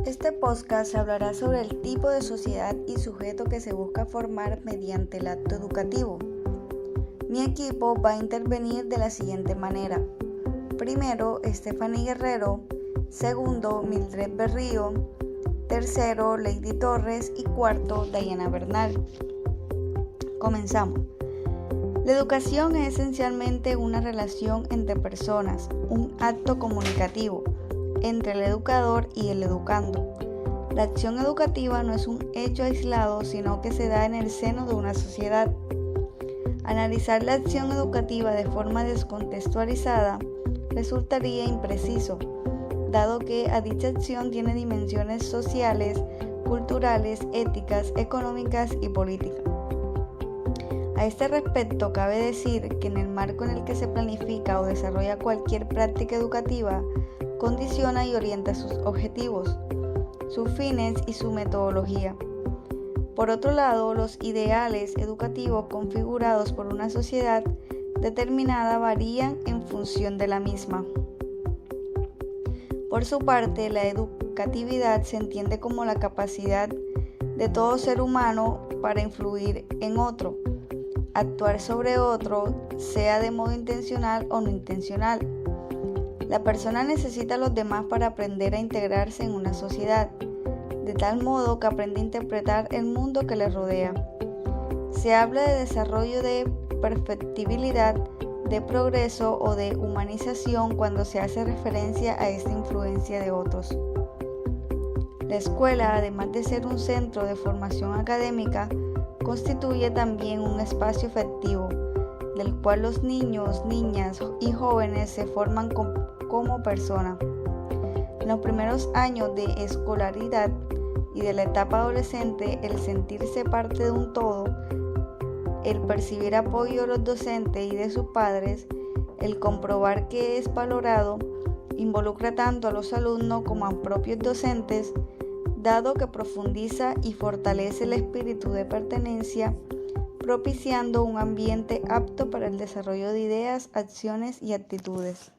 Este podcast hablará sobre el tipo de sociedad y sujeto que se busca formar mediante el acto educativo. Mi equipo va a intervenir de la siguiente manera. Primero, Stephanie Guerrero. Segundo, Mildred Berrío. Tercero, Lady Torres. Y cuarto, Diana Bernal. Comenzamos. La educación es esencialmente una relación entre personas, un acto comunicativo entre el educador y el educando. La acción educativa no es un hecho aislado, sino que se da en el seno de una sociedad. Analizar la acción educativa de forma descontextualizada resultaría impreciso, dado que a dicha acción tiene dimensiones sociales, culturales, éticas, económicas y políticas. A este respecto, cabe decir que en el marco en el que se planifica o desarrolla cualquier práctica educativa, condiciona y orienta sus objetivos, sus fines y su metodología. Por otro lado, los ideales educativos configurados por una sociedad determinada varían en función de la misma. Por su parte, la educatividad se entiende como la capacidad de todo ser humano para influir en otro, actuar sobre otro, sea de modo intencional o no intencional. La persona necesita a los demás para aprender a integrarse en una sociedad, de tal modo que aprende a interpretar el mundo que le rodea. Se habla de desarrollo de perfectibilidad, de progreso o de humanización cuando se hace referencia a esta influencia de otros. La escuela, además de ser un centro de formación académica, constituye también un espacio efectivo, del cual los niños, niñas y jóvenes se forman como personas. En los primeros años de escolaridad y de la etapa adolescente, el sentirse parte de un todo, el percibir apoyo de los docentes y de sus padres, el comprobar que es valorado, involucra tanto a los alumnos como a propios docentes, dado que profundiza y fortalece el espíritu de pertenencia, propiciando un ambiente apto para el desarrollo de ideas, acciones y actitudes.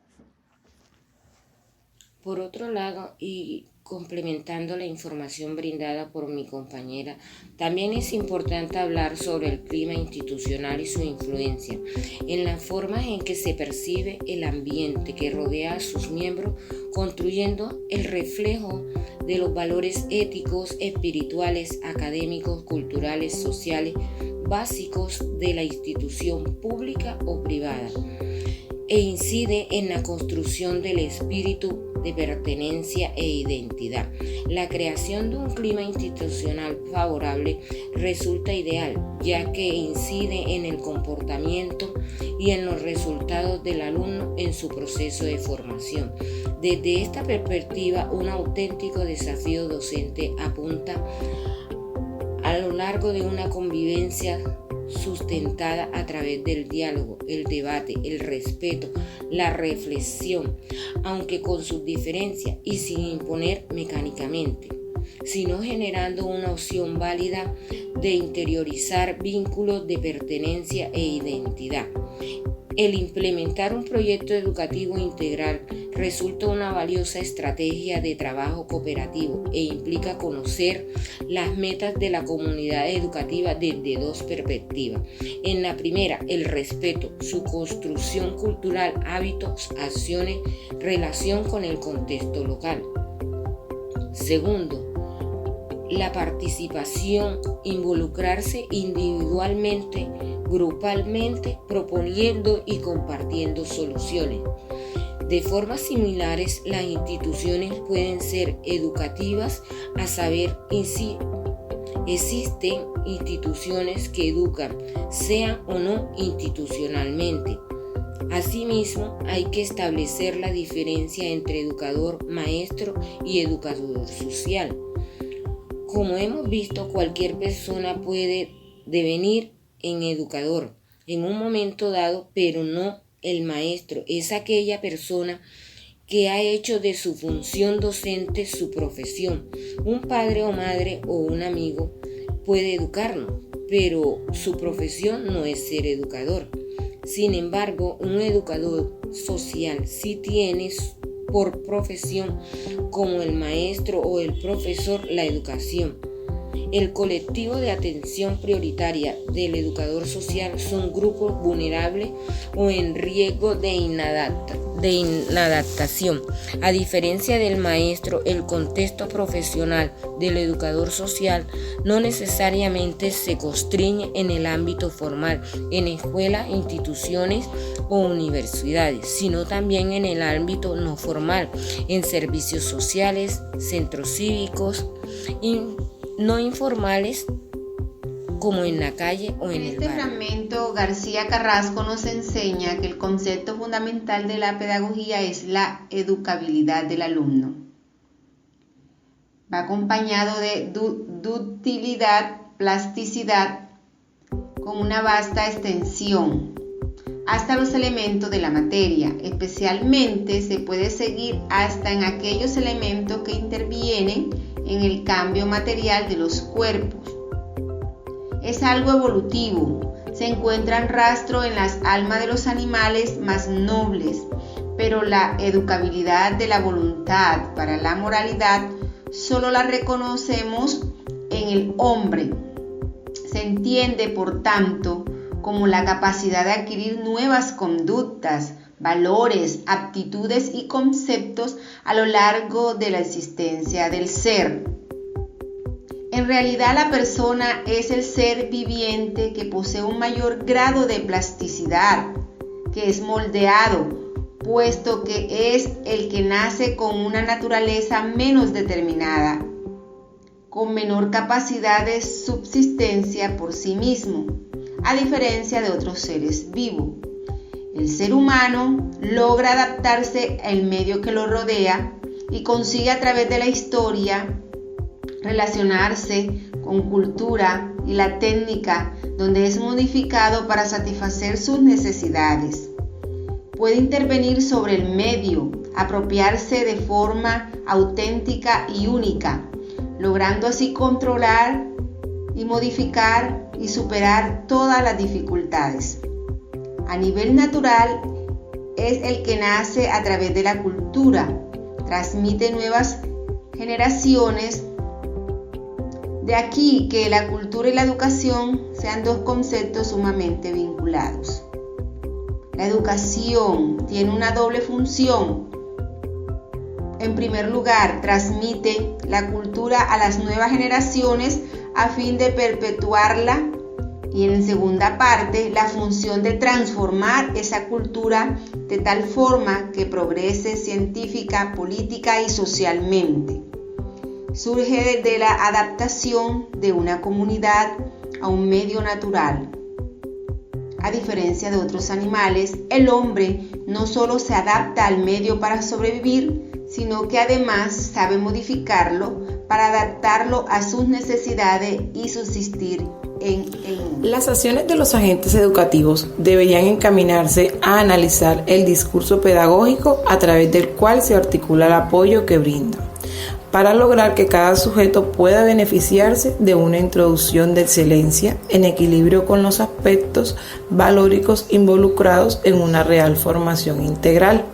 Por otro lado, y complementando la información brindada por mi compañera, también es importante hablar sobre el clima institucional y su influencia en la forma en que se percibe el ambiente que rodea a sus miembros, construyendo el reflejo de los valores éticos, espirituales, académicos, culturales, sociales, básicos de la institución pública o privada, e incide en la construcción del espíritu de pertenencia e identidad. La creación de un clima institucional favorable resulta ideal, ya que incide en el comportamiento y en los resultados del alumno en su proceso de formación. Desde esta perspectiva, un auténtico desafío docente apunta a lo largo de una convivencia sustentada a través del diálogo, el debate, el respeto, la reflexión, aunque con sus diferencias y sin imponer mecánicamente, sino generando una opción válida de interiorizar vínculos de pertenencia e identidad. El implementar un proyecto educativo integral resulta una valiosa estrategia de trabajo cooperativo e implica conocer las metas de la comunidad educativa desde dos perspectivas. En la primera, el respeto, su construcción cultural, hábitos, acciones, relación con el contexto local. Segundo, la participación, involucrarse individualmente, grupalmente, proponiendo y compartiendo soluciones. De formas similares, las instituciones pueden ser educativas, a saber, existen instituciones que educan, sean o no institucionalmente. Asimismo, hay que establecer la diferencia entre educador, maestro y educador social. Como hemos visto, cualquier persona puede devenir en educador en un momento dado, pero no el maestro. Es aquella persona que ha hecho de su función docente su profesión. Un padre o madre o un amigo puede educarnos, pero su profesión no es ser educador. Sin embargo, un educador social sí tiene por profesión, como el maestro o el profesor, la educación. El colectivo de atención prioritaria del educador social son grupos vulnerables o en riesgo de inadaptación. A diferencia del maestro, el contexto profesional del educador social no necesariamente se constriñe en el ámbito formal, en escuelas, instituciones o universidades, sino también en el ámbito no formal, en servicios sociales, centros cívicos y no informales, como en la calle o en el barrio. En este fragmento, García Carrasco nos enseña que el concepto fundamental de la pedagogía es la educabilidad del alumno. Va acompañado de ductilidad, plasticidad, con una vasta extensión hasta los elementos de la materia. Especialmente se puede seguir hasta en aquellos elementos que intervienen en el cambio material de los cuerpos. Es algo evolutivo, se encuentran rastros en las almas de los animales más nobles, pero la educabilidad de la voluntad para la moralidad solo la reconocemos en el hombre. Se entiende, por tanto, como la capacidad de adquirir nuevas conductas, valores, aptitudes y conceptos a lo largo de la existencia del ser. En realidad, la persona es el ser viviente que posee un mayor grado de plasticidad, que es moldeado, puesto que es el que nace con una naturaleza menos determinada, con menor capacidad de subsistencia por sí mismo, a diferencia de otros seres vivos. El ser humano logra adaptarse al medio que lo rodea y consigue a través de la historia relacionarse con cultura y la técnica, donde es modificado para satisfacer sus necesidades. Puede intervenir sobre el medio, apropiarse de forma auténtica y única, logrando así controlar y modificar y superar todas las dificultades. A nivel natural, es el que nace a través de la cultura, transmite nuevas generaciones. De aquí que la cultura y la educación sean dos conceptos sumamente vinculados. La educación tiene una doble función. En primer lugar, transmite la cultura a las nuevas generaciones a fin de perpetuarla, y en segunda parte, la función de transformar esa cultura de tal forma que progrese científica, política y socialmente. Surge de la adaptación de una comunidad a un medio natural. A diferencia de otros animales, el hombre no solo se adapta al medio para sobrevivir, sino que además sabe modificarlo para adaptarlo a sus necesidades y subsistir en el mundo. Las acciones de los agentes educativos deberían encaminarse a analizar el discurso pedagógico a través del cual se articula el apoyo que brinda, para lograr que cada sujeto pueda beneficiarse de una introducción de excelencia en equilibrio con los aspectos valóricos involucrados en una real formación integral.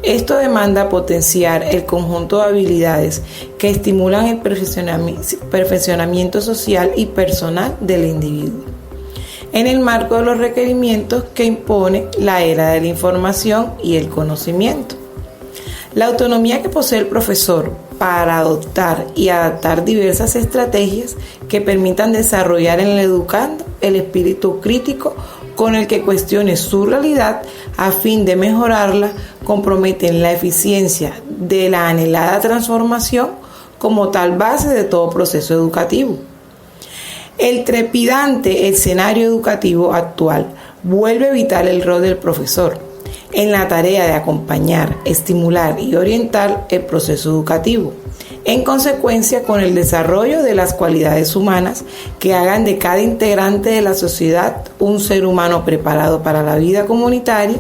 Esto demanda potenciar el conjunto de habilidades que estimulan el perfeccionamiento social y personal del individuo, en el marco de los requerimientos que impone la era de la información y el conocimiento. La autonomía que posee el profesor para adoptar y adaptar diversas estrategias que permitan desarrollar en el educando el espíritu crítico con el que cuestione su realidad a fin de mejorarla, comprometen la eficiencia de la anhelada transformación como tal base de todo proceso educativo. El trepidante escenario educativo actual vuelve vital el rol del profesor en la tarea de acompañar, estimular y orientar el proceso educativo, en consecuencia con el desarrollo de las cualidades humanas que hagan de cada integrante de la sociedad un ser humano preparado para la vida comunitaria,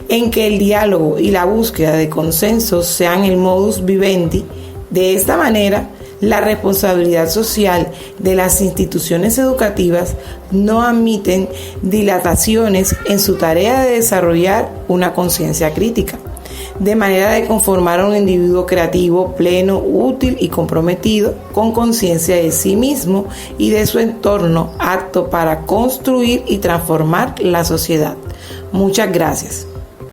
en que el diálogo y la búsqueda de consensos sean el modus vivendi. De esta manera, la responsabilidad social de las instituciones educativas no admiten dilataciones en su tarea de desarrollar una conciencia crítica, de manera de conformar a un individuo creativo, pleno, útil y comprometido, con conciencia de sí mismo y de su entorno, apto para construir y transformar la sociedad. Muchas gracias.